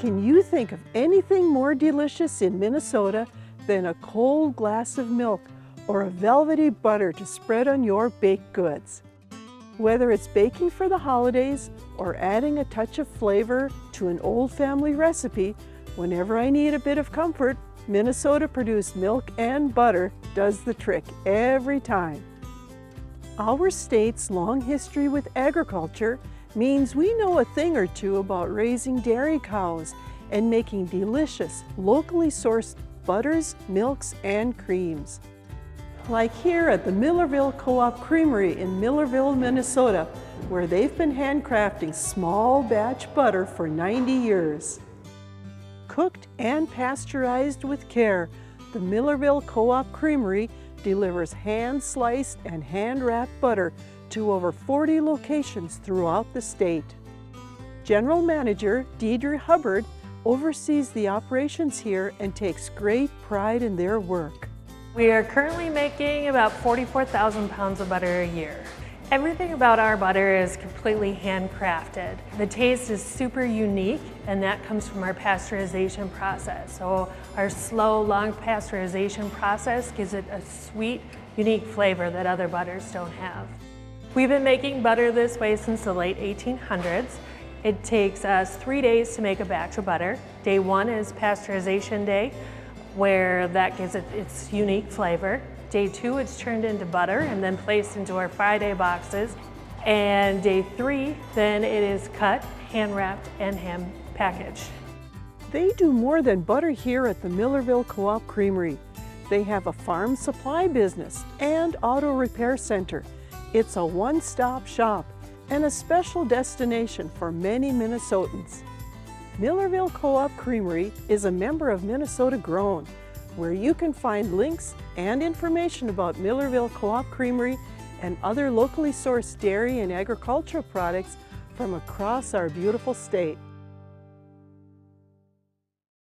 Can you think of anything more delicious in Minnesota than a cold glass of milk or a velvety butter to spread on your baked goods? Whether it's baking for the holidays or adding a touch of flavor to an old family recipe, whenever I need a bit of comfort, Minnesota-produced milk and butter does the trick every time. Our state's long history with agriculture means we know a thing or two about raising dairy cows and making delicious, locally sourced butters, milks, and creams. Like here at the Millerville Co-op Creamery in Millerville, Minnesota, where they've been handcrafting small batch butter for 90 years. Cooked and pasteurized with care, the Millerville Co-op Creamery delivers hand-sliced and hand-wrapped butter to over 40 locations throughout the state. General Manager Deidre Hubbard oversees the operations here and takes great pride in their work. We are currently making about 44,000 pounds of butter a year. Everything about our butter is completely handcrafted. The taste is super unique, and that comes from our pasteurization process. So our slow, long pasteurization process gives it a sweet, unique flavor that other butters don't have. We've been making butter this way since the late 1800s. It takes us 3 days to make a batch of butter. Day one is pasteurization day, where that gives it its unique flavor. Day two, it's turned into butter and then placed into our Friday boxes. And day three, then it is cut, hand wrapped, and hand packaged. They do more than butter here at the Millerville Co-op Creamery. They have a farm supply business and auto repair center. It's a one-stop shop and a special destination for many Minnesotans. Millerville Co-op Creamery is a member of Minnesota Grown, where you can find links and information about Millerville Co-op Creamery and other locally sourced dairy and agricultural products from across our beautiful state.